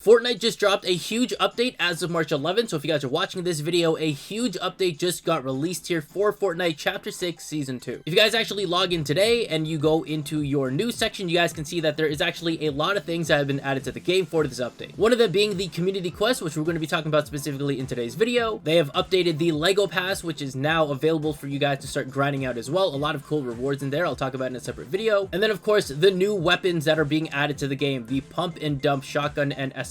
Fortnite just dropped a huge update as of March 11th, so if you guys are watching this video, a huge update just got released here for Fortnite Chapter 6 Season 2. If you guys actually log in today and you go into your news section, you guys can see that there is actually a lot of things that have been added to the game for this update. One of them being the community quest, which we're going to be talking about specifically in today's video. They have updated the Lego Pass, which is now available for you guys to start grinding out as well. A lot of cool rewards in there I'll talk about in a separate video. And then of course, the new weapons that are being added to the game, the pump and dump shotgun and SMG.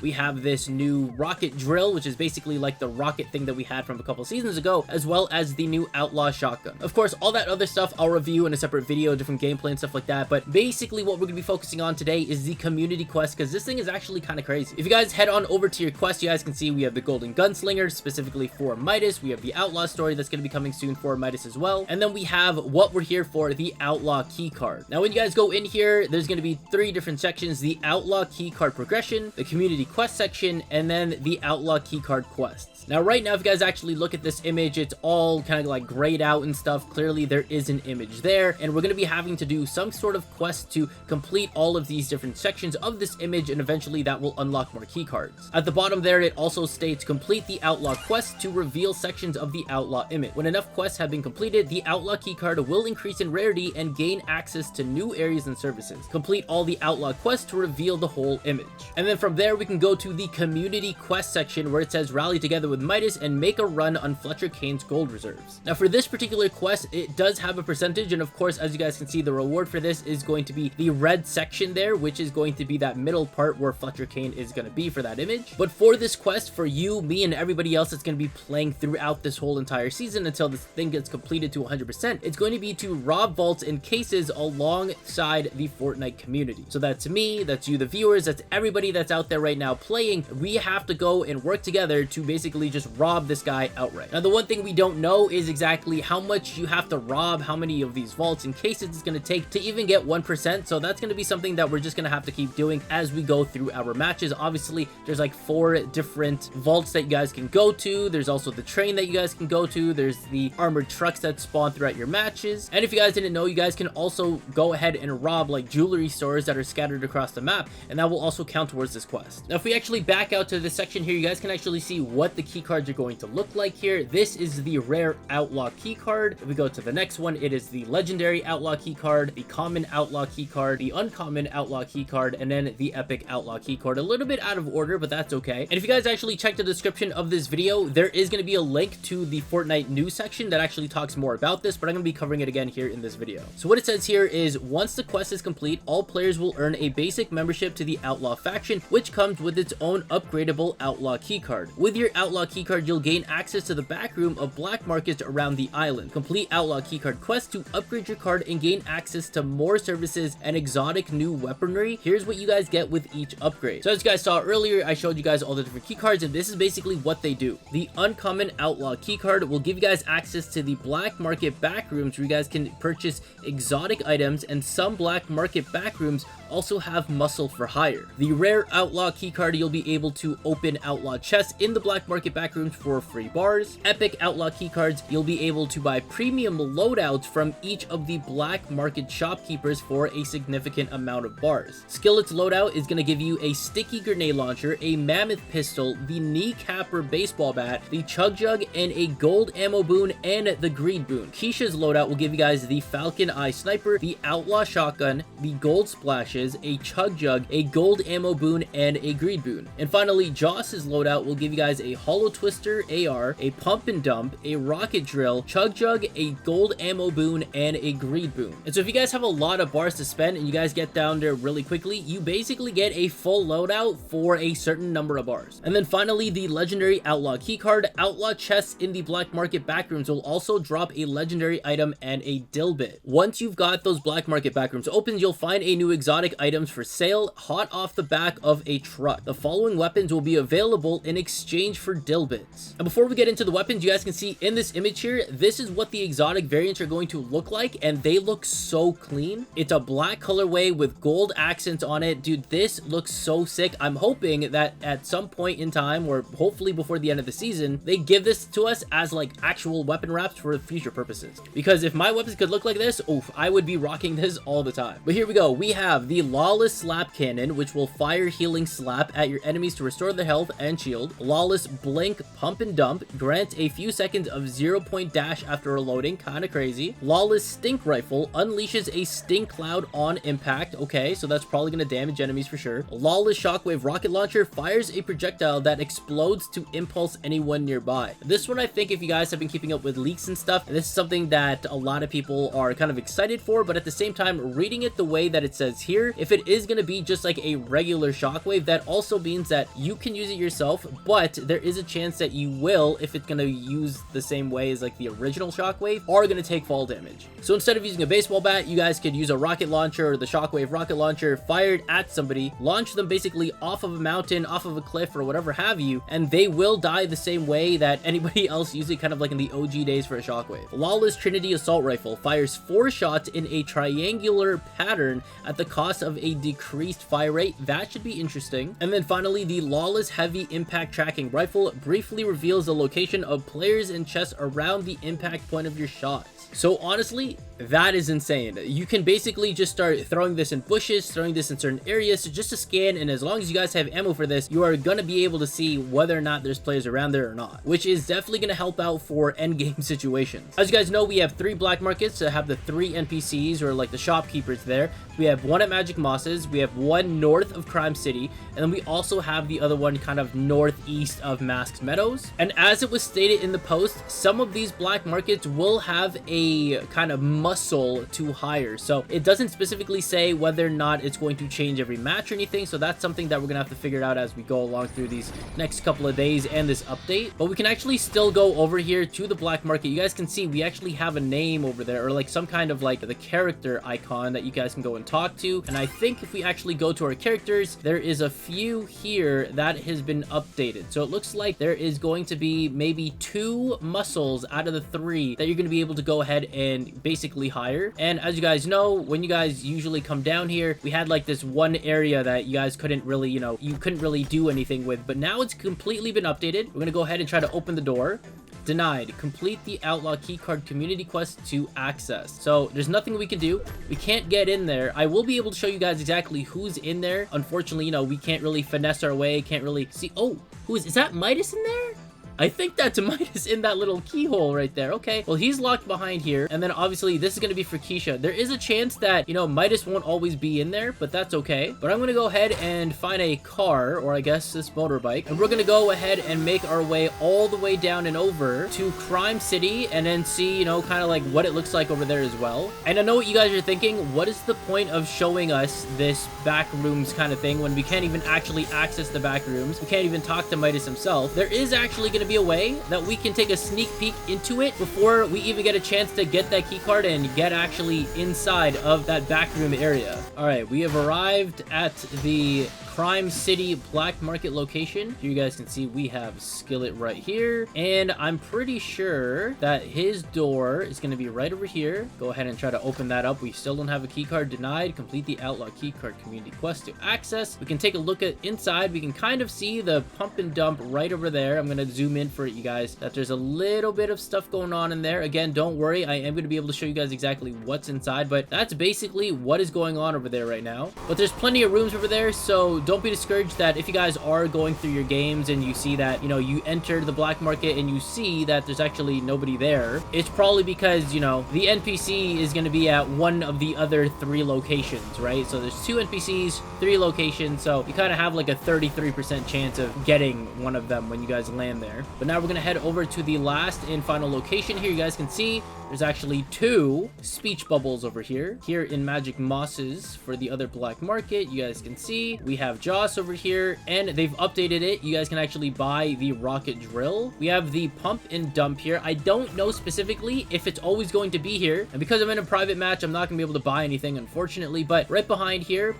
We have this new rocket drill, which is basically like the rocket thing that we had from a couple seasons ago, as well as the new outlaw shotgun. Of course, all that other stuff I'll review in a separate video, different gameplay and stuff like that, but basically what we're going to be focusing on today is the community quest, because this thing is actually kind of crazy. If you guys head on over to your quest, you guys can see we have the golden gunslinger, specifically for Midas. We have the outlaw story that's going to be coming soon for Midas as well, and then we have what we're here for, the outlaw keycard. Now when you guys go in here, there's going to be three different sections: the outlaw keycard progression, the community quest section, and then the outlaw keycard quests. Now right now, if you guys actually look at this image, it's all kind of like grayed out and stuff. Clearly there is an image there, and we're going to be having to do some sort of quest to complete all of these different sections of this image, and eventually that will unlock more keycards. At the bottom there, it also states complete the outlaw quest to reveal sections of the outlaw image. When enough quests have been completed, the outlaw keycard will increase in rarity and gain access to new areas and services. Complete all the outlaw quests to reveal the whole image. And then from there we can go to the community quest section, where it says rally together with Midas and make a run on Fletcher Kane's gold reserves. Now for this particular quest, it does have a percentage, and of course, as you guys can see, the reward for this is going to be the red section there, which is going to be that middle part where Fletcher Kane is going to be for that image. But for this quest, for you, me, and everybody else that's going to be playing throughout this whole entire season until this thing gets completed to 100%, it's going to be to rob vaults and cases alongside the Fortnite community. So that's me, that's you, the viewers, that's everybody that's out there right now playing. We have to go and work together to basically just rob this guy outright. Now the one thing we don't know is exactly how much you have to rob, how many of these vaults and cases it's going to take to even get 1%, so that's going to be something that we're just going to have to keep doing as we go through our matches. Obviously there's like 4 different vaults that you guys can go to. There's also the train that you guys can go to. There's the armored trucks that spawn throughout your matches, and if you guys didn't know, you guys can also go ahead and rob like jewelry stores that are scattered across the map, and that will also count towards this quest. Now if we actually back out to this section here, you guys can actually see what the key cards are going to look like here. This is the rare outlaw key card. If we go to the next one, it is the legendary outlaw key card, the common outlaw key card, the uncommon outlaw key card, and then the epic outlaw key card. A little bit out of order, but that's okay. And if you guys actually check the description of this video, there is going to be a link to the Fortnite news section that actually talks more about this, but I'm going to be covering it again here in this video. So what it says here is, once the quest is complete, all players will earn a basic membership to the outlaw faction, which comes with its own upgradable outlaw keycard. With your outlaw keycard, you'll gain access to the back room of black markets around the island. Complete outlaw keycard quest to upgrade your card and gain access to more services and exotic new weaponry. Here's what you guys get with each upgrade. So as you guys saw earlier, I showed you guys all the different keycards, and this is basically what they do. The uncommon outlaw keycard will give you guys access to the black market backrooms, where you guys can purchase exotic items, and some black market backrooms also have muscle for hire. The rare outlaw keycard, you'll be able to open outlaw chests in the black market backrooms for free bars. Epic outlaw keycards, you'll be able to buy premium loadouts from each of the black market shopkeepers for a significant amount of bars. Skillet's loadout is going to give you a sticky grenade launcher, a mammoth pistol, the kneecapper baseball bat, the chug jug, and a gold ammo boon and the greed boon. Keisha's loadout will give you guys the falcon eye sniper, the outlaw shotgun, the gold splashes, a chug jug, a gold ammo boon, and a greed boon. And finally, Joss's loadout will give you guys a hollow twister AR, a pump and dump, a rocket drill, chug jug, a gold ammo boon, and a greed boon. And so if you guys have a lot of bars to spend and you guys get down there really quickly, you basically get a full loadout for a certain number of bars. And then finally, the legendary outlaw keycard. Outlaw chests in the black market backrooms will also drop a legendary item and a dilbit. Once you've got those black market backrooms open, you'll find a new exotic items for sale hot off the back of a truck. The following weapons will be available in exchange for dilbits. And before we get into the weapons, you guys can see in this image here, this is what the exotic variants are going to look like, and they look so clean. It's a black colorway with gold accents on it. Dude, this looks so sick. I'm hoping that at some point in time, or hopefully before the end of the season, they give this to us as like actual weapon wraps for future purposes. Because if my weapons could look like this, oof, I would be rocking this all the time. But here we go. We have the The Lawless Slap Cannon, which will fire healing slap at your enemies to restore their health and shield. Lawless Blink Pump and Dump grants a few seconds of 0-point dash after reloading, kinda crazy. Lawless Stink Rifle unleashes a stink cloud on impact. Okay, so that's probably gonna damage enemies for sure. Lawless Shockwave Rocket Launcher fires a projectile that explodes to impulse anyone nearby. This one, I think, if you guys have been keeping up with leaks and stuff, this is something that a lot of people are kind of excited for, but at the same time, reading it the way that it says here, if it is going to be just like a regular shockwave, that also means that you can use it yourself, but there is a chance that you will, if it's going to use the same way as like the original shockwave, are going to take fall damage. So instead of using a baseball bat, you guys could use a rocket launcher or the shockwave rocket launcher fired at somebody, launch them basically off of a mountain, off of a cliff, or whatever have you, and they will die the same way that anybody else used it, kind of like in the OG days for a shockwave. Lawless Trinity Assault Rifle fires 4 shots in a triangular pattern at the cost of a decreased fire rate. That should be interesting. And then finally, the Lawless Heavy Impact Tracking Rifle briefly reveals the location of players and chests around the impact point of your shots. So honestly, that is insane. You can basically just start throwing this in bushes, throwing this in certain areas just to scan, and as long as you guys have ammo for this, you are going to be able to see whether or not there's players around there or not, which is definitely going to help out for endgame situations. As you guys know, we have 3 black markets that have the 3 NPCs, or like the shopkeepers there. We have 1 at Magic Mosses, we have 1 north of Crime City, and then we also have the other one kind of northeast of Masks Meadows. And as it was stated in the post, some of these black markets will have a kind of muscle to hire. So it doesn't specifically say whether or not it's going to change every match or anything, so that's something that we're gonna have to figure out as we go along through these next couple of days and this update. But we can actually still go over here to the black market. You guys can see we actually have a name over there, or like some kind of like the character icon that you guys can go and talk to. And I think if we actually go to our characters, there is a few here that has been updated. So it looks like there is going to be maybe 2 muscles out of the 3 that you're going to be able to go ahead and basically hire. And as you guys know, when you guys usually come down here, we had like this one area that you guys couldn't really, you couldn't really do anything with, but now it's completely been updated. We're going to go ahead and try to open the door. Denied. Complete the Outlaw Keycard community quest to access. So there's nothing we can do. We can't get in there. I will be able to show you guys exactly who's in there. Unfortunately, we can't really finesse our way. Can't really see. Oh, is that Midas in there? I think that's Midas in that little keyhole right there. Okay, well, he's locked behind here. And then obviously this is going to be for Keisha. There is a chance that, Midas won't always be in there, but that's okay. But I'm going to go ahead and find a car, or I guess this motorbike. And we're going to go ahead and make our way all the way down and over to Crime City and then see, kind of like what it looks like over there as well. And I know what you guys are thinking. What is the point of showing us this Backrooms kind of thing when we can't even actually access the Backrooms? We can't even talk to Midas himself. There is actually going to be a way that we can take a sneak peek into it before we even get a chance to get that key card and get actually inside of that backroom area. All right, we have arrived at the Crime City Black Market location. Here you guys can see we have Skillet right here, and I'm pretty sure that his door is going to be right over here. Go ahead and try to open that up. We still don't have a key card. Denied. Complete the Outlaw Keycard community quest to access. We can take a look at inside. We can kind of see the pump and dump right over there. I'm going to zoom in for it, you guys, that there's a little bit of stuff going on in there. Again, don't worry, I am going to be able to show you guys exactly what's inside, but that's basically what is going on over there right now. But there's plenty of rooms over there, so don't be discouraged that if you guys are going through your games and you see that, you enter the black market and you see that there's actually nobody there, it's probably because, the NPC is going to be at one of the other 3 locations, right? So there's 2 NPCs, 3 locations, so you kind of have like a 33% chance of getting one of them when you guys land there. But now we're going to head over to the last and final location here. You guys can see there's actually 2 speech bubbles over here. Here in Magic Mosses for the other black market, you guys can see we have Joss over here, and they've updated it. You guys can actually buy the rocket drill. We have the pump and dump here. I don't know specifically if it's always going to be here, and because I'm in a private match, I'm not going to be able to buy anything, unfortunately. But right behind here,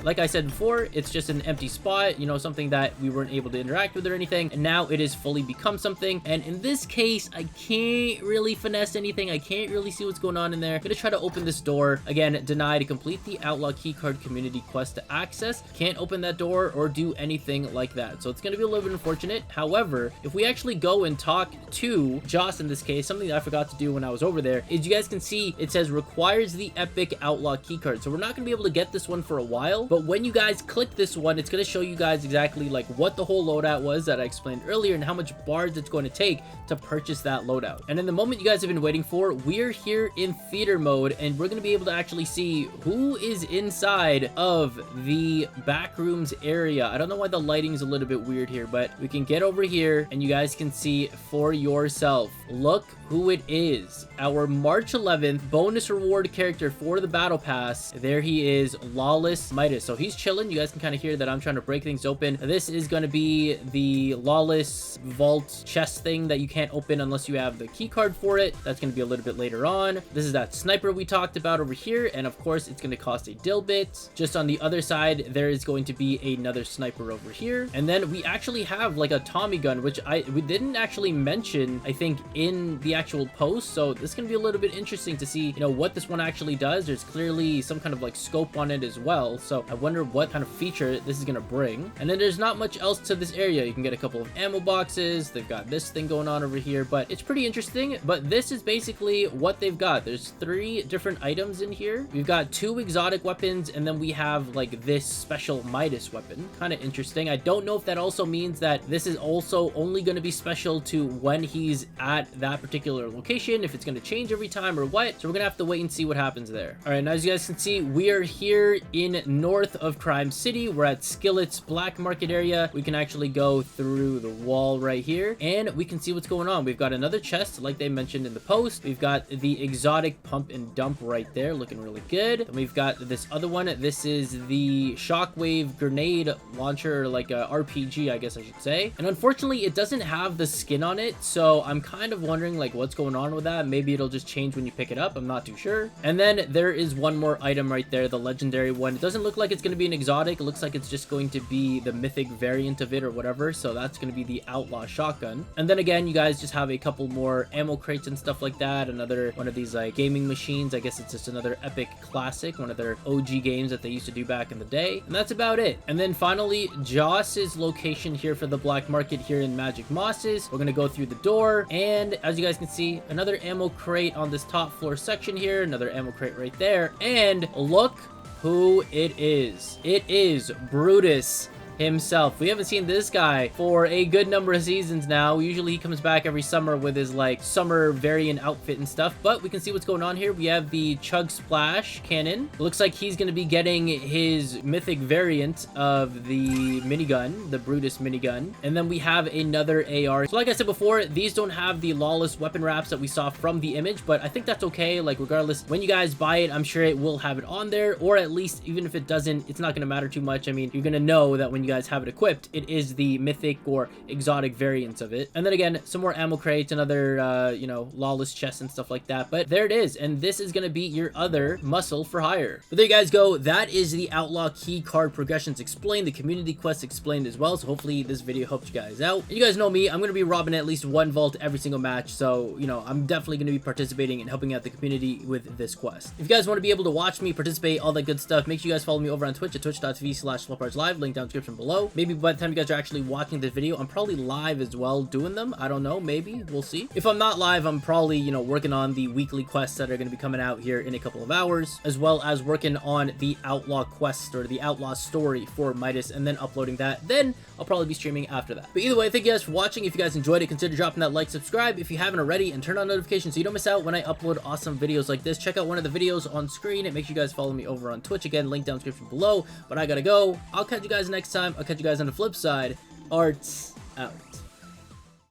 like I said before, it's just an empty spot, something that we weren't able to interact with or anything, and now it has fully become something. And in this case, I can't really finesse anything. I can't really see what's going on in there. I'm gonna try to open this door. Again, denied. To complete the Outlaw Keycard community quest to access. Can't open that door or do anything like that. So it's going to be a little bit unfortunate. However, if we actually go and talk to Joss in this case, something that I forgot to do when I was over there is you guys can see it says requires the epic Outlaw Keycard. So we're not going to be able to get this one for a while, but when you guys click this one, it's going to show you guys exactly like what the whole loadout was that I explained earlier and how much bards it's going to take to purchase that loadout. And in the moment you guys have been waiting for, we're here in theater mode, and we're going to be able to actually see who is inside of the Backrooms area. I don't know why the lighting's a little bit weird here, but we can get over here and you guys can see for yourself. Look who it is. Our March 11th bonus reward character for the battle pass. There he is, Lawless Midas. So he's chilling. You guys can kind of hear that I'm trying to break things open. This is going to be the Lawless vault chest thing that you can't open unless you have the key card for it. That's going to be a little bit later on. This is that sniper we talked about over here, and of course it's going to cost a dill bit. Just on the other side there is going to be another sniper over here, and then we actually have like a Tommy gun, which we didn't actually mention, I think, in the actual post. So this is going to be a little bit interesting to see, you know, what this one actually does. There's clearly some kind of like scope on it as well, so I wonder what kind of feature this is going to bring. And then there's not much else to this area. You can get a couple of ammo boxes. They've got this thing going on over here, but it's pretty interesting. But this is basically what they've got. There's 3 different items in here. We've got 2 exotic weapons, and then we have like this special Midas weapon. Kind of interesting. I don't know if that also means that this is also only going to be special to when he's at that particular location, if it's going to change every time or what. So we're gonna have to wait and see what happens there. All right, now as you guys can see, we are here in north of Crime City. We're at Skillet's black market area. We can actually go through the wall right here and we can see what's going on. We've got another chest like they mentioned in the post. We've got the exotic pump and dump right there, looking really good. And we've got this other one. This is the shockwave grenade launcher, like a RPG, I guess I should say. And unfortunately it doesn't have the skin on it, so I'm kind of wondering like what's going on with that. Maybe it'll just change when you pick it up. I'm not too sure. And then there is one more item right there, the legendary one. It doesn't look like it's going to be an exotic. It looks like it's just going to be the mythic variant of it or whatever. So that's going to be the Outlaw shotgun. And then again, you guys just have a couple more ammo crates and stuff like that. Another one of these like gaming machines. I guess it's just another epic classic, one of their OG games that they used to do back in the day. And that's about it. And then finally, Joss's location here for the black market here in Magic Mosses. We're going to go through the door, and as you guys can see, another ammo crate on this top floor section here, another ammo crate right there, and look who it is. It is Brutus himself. We haven't seen this guy for a good number of seasons now. Usually he comes back every summer with his like summer variant outfit and stuff, but we can see what's going on here. We have the Chug Splash cannon. It looks like he's going to be getting his mythic variant of the minigun, the Brutus minigun, and then we have another AR. So like I said before, these don't have the Lawless weapon wraps that we saw from the image, but I think that's okay. Like regardless, when you guys buy it, I'm sure it will have it on there, or at least even if it doesn't, it's not going to matter too much. I mean, you're going to know that when you guys have it equipped, it is the mythic or exotic variants of it. And then again, some more ammo crates, another you know, Lawless chests and stuff like that. But there it is, and this is going to be your other muscle for hire. But there you guys go. That is the Outlaw key card progressions explained, the community quests explained as well. So hopefully this video helped you guys out. And you guys know me, I'm going to be robbing at least 1 vault every single match, so you know, I'm definitely going to be participating and helping out the community with this quest. If you guys want to be able to watch me participate, all that good stuff, make sure you guys follow me over on Twitch at twitch.tv/FlipArtzLive, link down in the description below. Maybe by the time you guys are actually watching this video, I'm probably live as well doing them. I don't know, maybe, we'll see. If I'm not live, I'm probably, you know, working on the weekly quests that are going to be coming out here in a couple of hours, as well as working on the Outlaw quest or the Outlaw story for Midas, and then uploading that. Then I'll probably be streaming after that. But either way, thank you guys for watching. If you guys enjoyed it, consider dropping that like, subscribe if you haven't already, and turn on notifications so you don't miss out when I upload awesome videos like this. Check out one of the videos on screen, and make sure you guys follow me over on Twitch. Again, link down in the description below. But I gotta go. I'll catch you guys next time. I'll catch you guys on the flip side. Arts out.